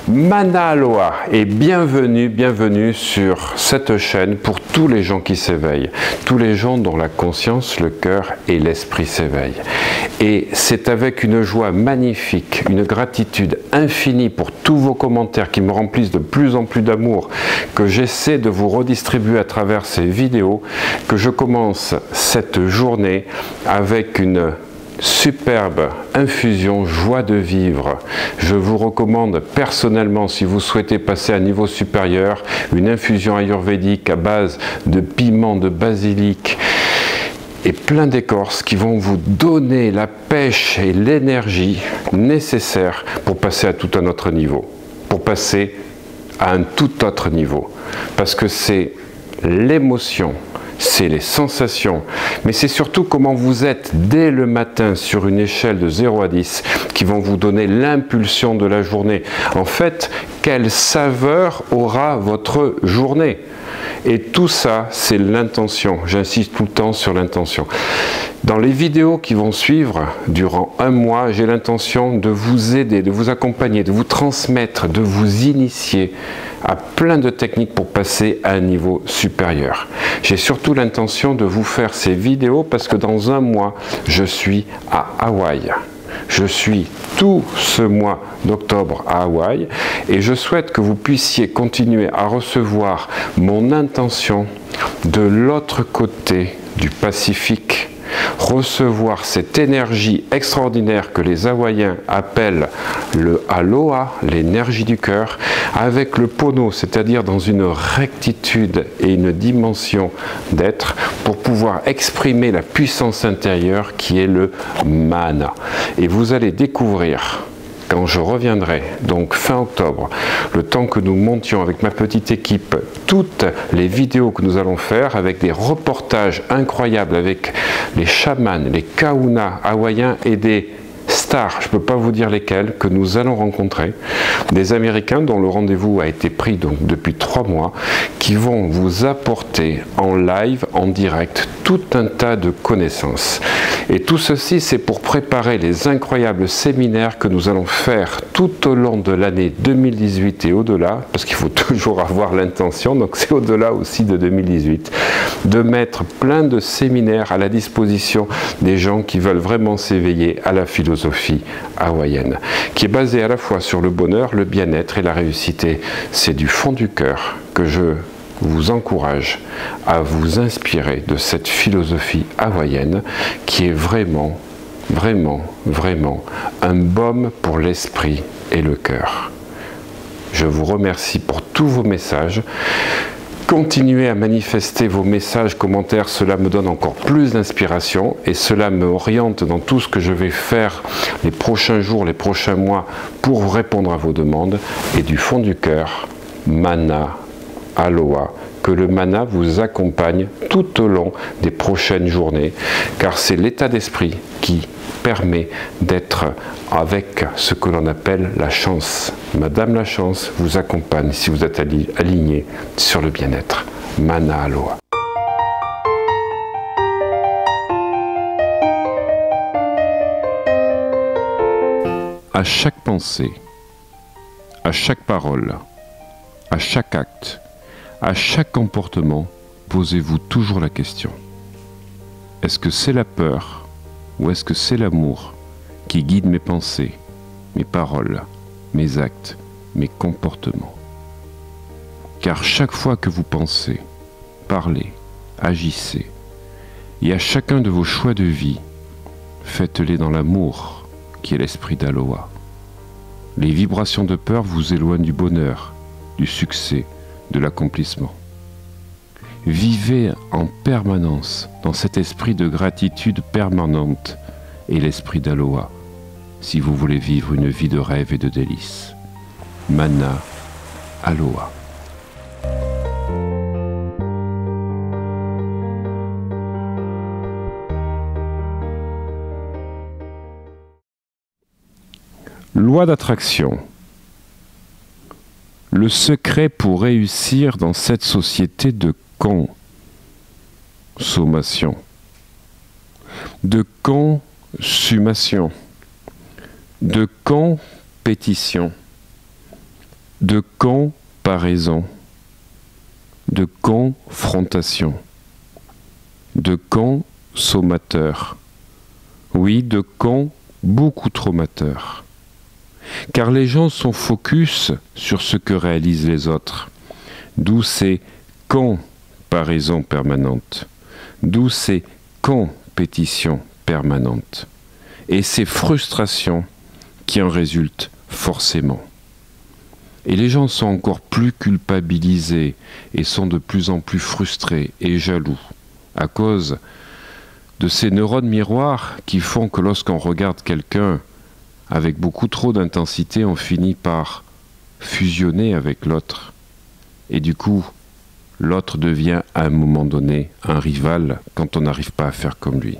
Mana Aloha et bienvenue sur cette chaîne pour tous les gens qui s'éveillent, tous les gens dont la conscience, le cœur et l'esprit s'éveillent. Et c'est avec une joie magnifique, une gratitude infinie pour tous vos commentaires qui me remplissent de plus en plus d'amour que j'essaie de vous redistribuer à travers ces vidéos que je commence cette journée avec une superbe infusion joie de vivre. Je vous recommande personnellement, si vous souhaitez passer à un niveau supérieur, une infusion ayurvédique à base de piment, de basilic et plein d'écorces qui vont vous donner la pêche et l'énergie nécessaires pour passer à tout un autre niveau, pour passer à un tout autre niveau. Parce que c'est l'émotion, c'est les sensations, mais c'est surtout comment vous êtes dès le matin sur une échelle de 0 à 10 qui vont vous donner l'impulsion de la journée. En fait, quelle saveur aura votre journée? Et tout ça, c'est l'intention. J'insiste tout le temps sur l'intention. Dans les vidéos qui vont suivre, durant un mois, j'ai l'intention de vous aider, de vous accompagner, de vous transmettre, de vous initier à plein de techniques pour passer à un niveau supérieur. J'ai surtout l'intention de vous faire ces vidéos parce que dans un mois, je suis à Hawaï. Je suis tout ce mois d'octobre à Hawaï et je souhaite que vous puissiez continuer à recevoir mon intention de l'autre côté du Pacifique. Recevoir cette énergie extraordinaire que les Hawaïens appellent le Aloha, l'énergie du cœur, avec le Pono, c'est-à-dire dans une rectitude et une dimension d'être pour pouvoir exprimer la puissance intérieure qui est le Mana. Et vous allez découvrir, quand je reviendrai, donc fin octobre, le temps que nous montions avec ma petite équipe, toutes les vidéos que nous allons faire avec des reportages incroyables avec les chamans, les kahuna hawaïens et des stars, je ne peux pas vous dire lesquels, que nous allons rencontrer, des Américains dont le rendez-vous a été pris donc depuis 3 mois, qui vont vous apporter en live, en direct, tout un tas de connaissances. Et tout ceci, c'est pour préparer les incroyables séminaires que nous allons faire tout au long de l'année 2018 et au-delà, parce qu'il faut toujours avoir l'intention, donc c'est au-delà aussi de 2018, de mettre plein de séminaires à la disposition des gens qui veulent vraiment s'éveiller à la philosophie hawaïenne, qui est basée à la fois sur le bonheur, le bien-être et la réussite. C'est du fond du cœur que je vous encourage à vous inspirer de cette philosophie hawaïenne qui est vraiment un baume pour l'esprit et le cœur. Je vous remercie pour tous vos messages. Continuez à manifester vos messages, commentaires, cela me donne encore plus d'inspiration et cela me oriente dans tout ce que je vais faire les prochains jours, les prochains mois pour répondre à vos demandes. Et du fond du cœur, Mana Aloha, que le mana vous accompagne tout au long des prochaines journées, car c'est l'état d'esprit qui permet d'être avec ce que l'on appelle la chance. Madame la chance vous accompagne si vous êtes aligné sur le bien-être. Mana Aloha. À chaque pensée, à chaque parole, à chaque acte, à chaque comportement, posez-vous toujours la question. Est-ce que c'est la peur ou est-ce que c'est l'amour qui guide mes pensées, mes paroles, mes actes, mes comportements? Car chaque fois que vous pensez, parlez, agissez, et à chacun de vos choix de vie, faites-les dans l'amour qui est l'esprit d'Aloha. Les vibrations de peur vous éloignent du bonheur, du succès, de l'accomplissement. Vivez en permanence dans cet esprit de gratitude permanente et l'esprit d'Aloha, si vous voulez vivre une vie de rêve et de délices. Mana Aloha. Loi d'attraction. Le secret pour réussir dans cette société de consommation, de consommation, de compétition, de comparaison, de confrontation, de consommateur, oui, de beaucoup trop mateur. Car les gens sont focus sur ce que réalisent les autres, d'où ces comparaisons permanentes, d'où ces compétitions permanentes, et ces frustrations qui en résultent forcément. Et les gens sont encore plus culpabilisés et sont de plus en plus frustrés et jaloux à cause de ces neurones miroirs qui font que lorsqu'on regarde quelqu'un avec beaucoup trop d'intensité, on finit par fusionner avec l'autre. Et du coup, l'autre devient à un moment donné un rival quand on n'arrive pas à faire comme lui.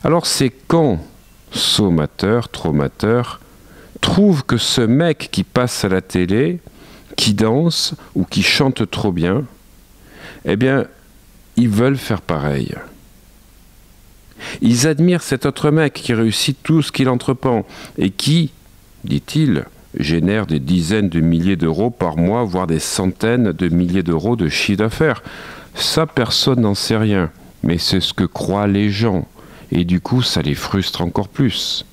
Alors ces consommateurs, traumateurs, trouvent que ce mec qui passe à la télé, qui danse ou qui chante trop bien, eh bien, ils veulent faire pareil. Ils admirent cet autre mec qui réussit tout ce qu'il entreprend et qui, dit-il, génère des dizaines de milliers d'euros par mois, voire des centaines de milliers d'euros de chiffre d'affaires. Ça, personne n'en sait rien, mais c'est ce que croient les gens. Et du coup, ça les frustre encore plus.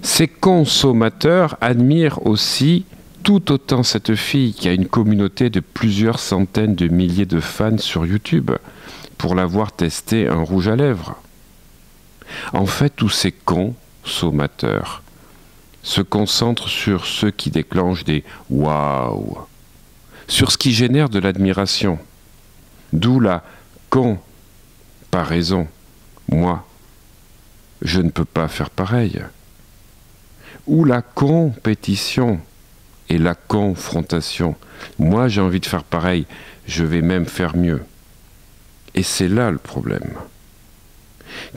Ces consommateurs admirent aussi tout autant cette fille qui a une communauté de plusieurs centaines de milliers de fans sur YouTube pour l'avoir testé un rouge à lèvres. En fait, tous ces consommateurs se concentrent sur ceux qui déclenchent des « waouh », sur ce qui génère de l'admiration. D'où la comparaison. Moi, je ne peux pas faire pareil. Ou la compétition et la confrontation. Moi, j'ai envie de faire pareil, je vais même faire mieux. Et c'est là le problème.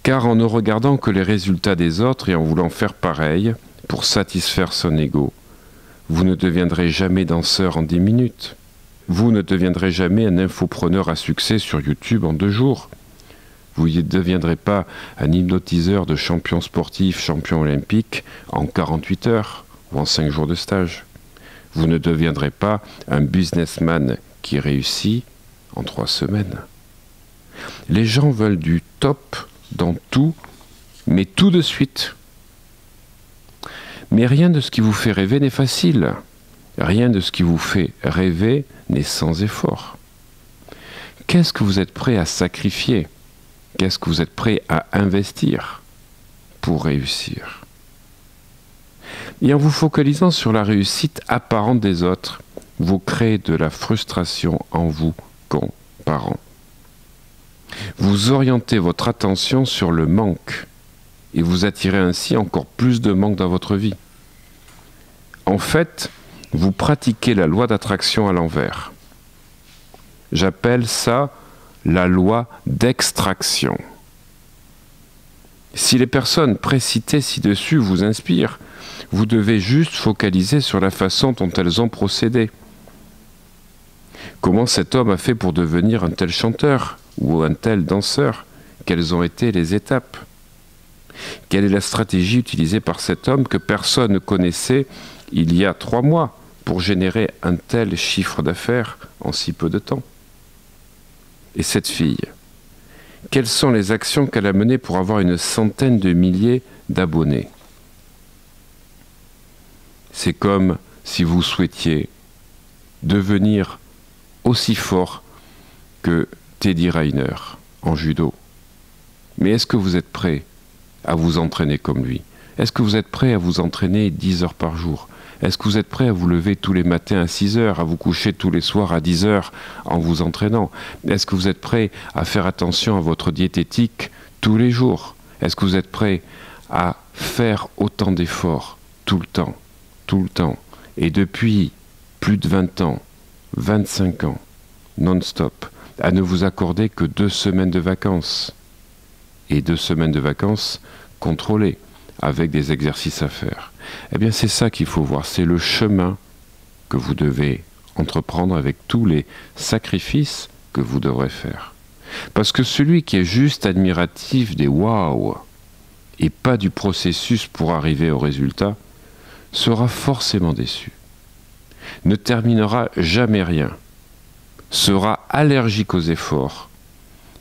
Car en ne regardant que les résultats des autres et en voulant faire pareil pour satisfaire son ego, vous ne deviendrez jamais danseur en 10 minutes. Vous ne deviendrez jamais un infopreneur à succès sur YouTube en 2 jours. Vous ne deviendrez pas un hypnotiseur de champion sportif, champion olympique en 48 heures ou en 5 jours de stage. Vous ne deviendrez pas un businessman qui réussit en 3 semaines. Les gens veulent du top dans tout, mais tout de suite. Mais rien de ce qui vous fait rêver n'est facile. Rien de ce qui vous fait rêver n'est sans effort. Qu'est-ce que vous êtes prêt à sacrifier ? Qu'est-ce que vous êtes prêt à investir pour réussir? Et en vous focalisant sur la réussite apparente des autres, vous créez de la frustration en vous comparant. Vous orientez votre attention sur le manque et vous attirez ainsi encore plus de manque dans votre vie. En fait, vous pratiquez la loi d'attraction à l'envers. J'appelle ça la loi d'extraction. Si les personnes précitées ci-dessus vous inspirent, vous devez juste focaliser sur la façon dont elles ont procédé. Comment cet homme a fait pour devenir un tel chanteur ou un tel danseur? Quelles ont été les étapes? Quelle est la stratégie utilisée par cet homme que personne ne connaissait il y a 3 mois pour générer un tel chiffre d'affaires en si peu de temps? Et cette fille, quelles sont les actions qu'elle a menées pour avoir une centaine de milliers d'abonnés? C'est comme si vous souhaitiez devenir aussi fort que Teddy Riner en judo. Mais est-ce que vous êtes prêt à vous entraîner comme lui? Est-ce que vous êtes prêt à vous entraîner 10 heures par jour? Est-ce que vous êtes prêt à vous lever tous les matins à 6 heures, à vous coucher tous les soirs à 10 heures en vous entraînant? Est-ce que vous êtes prêt à faire attention à votre diététique tous les jours? Est-ce que vous êtes prêt à faire autant d'efforts tout le temps? Tout le temps. Et depuis plus de 20 ans, 25 ans, non-stop, à ne vous accorder que 2 semaines de vacances. Et 2 semaines de vacances contrôlées, avec des exercices à faire. Eh bien, c'est ça qu'il faut voir, c'est le chemin que vous devez entreprendre avec tous les sacrifices que vous devrez faire. Parce que celui qui est juste admiratif des waouh et pas du processus pour arriver au résultat, sera forcément déçu, ne terminera jamais rien, sera allergique aux efforts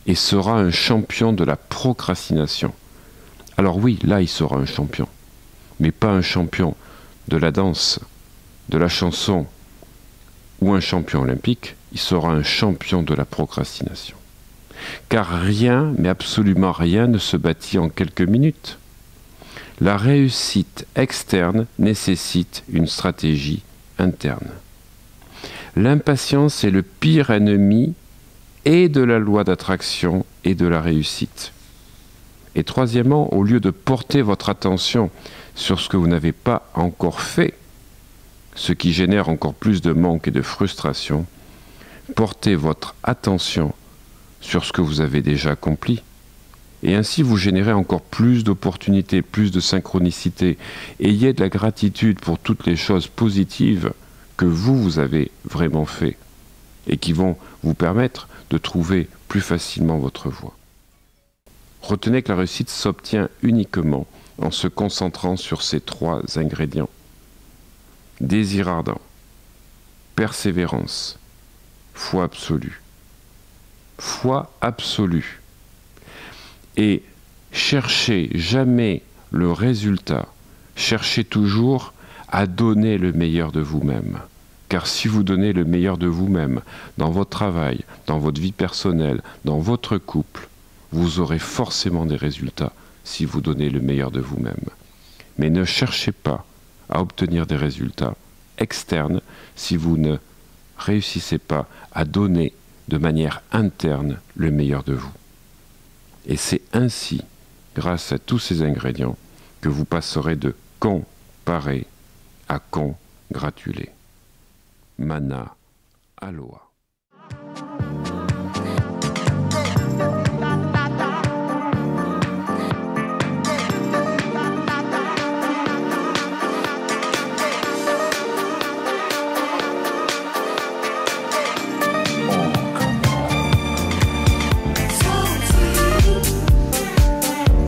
et sera un champion de la procrastination. Alors oui, là il sera un champion, mais pas un champion de la danse, de la chanson ou un champion olympique, il sera un champion de la procrastination. Car rien, mais absolument rien, ne se bâtit en quelques minutes. La réussite externe nécessite une stratégie interne. L'impatience est le pire ennemi et de la loi d'attraction et de la réussite. Et troisièmement, au lieu de porter votre attention sur ce que vous n'avez pas encore fait, ce qui génère encore plus de manque et de frustration, portez votre attention sur ce que vous avez déjà accompli. Et ainsi vous générez encore plus d'opportunités, plus de synchronicité. Ayez de la gratitude pour toutes les choses positives que vous avez vraiment fait et qui vont vous permettre de trouver plus facilement votre voie. Retenez que la réussite s'obtient uniquement en se concentrant sur ces 3 ingrédients. Désir ardent, persévérance, foi absolue. Foi absolue. Et cherchez jamais le résultat, cherchez toujours à donner le meilleur de vous-même. Car si vous donnez le meilleur de vous-même dans votre travail, dans votre vie personnelle, dans votre couple, vous aurez forcément des résultats si vous donnez le meilleur de vous-même. Mais ne cherchez pas à obtenir des résultats externes si vous ne réussissez pas à donner de manière interne le meilleur de vous. Et c'est ainsi, grâce à tous ces ingrédients, que vous passerez de comparer à congratuler. Mana Aloha.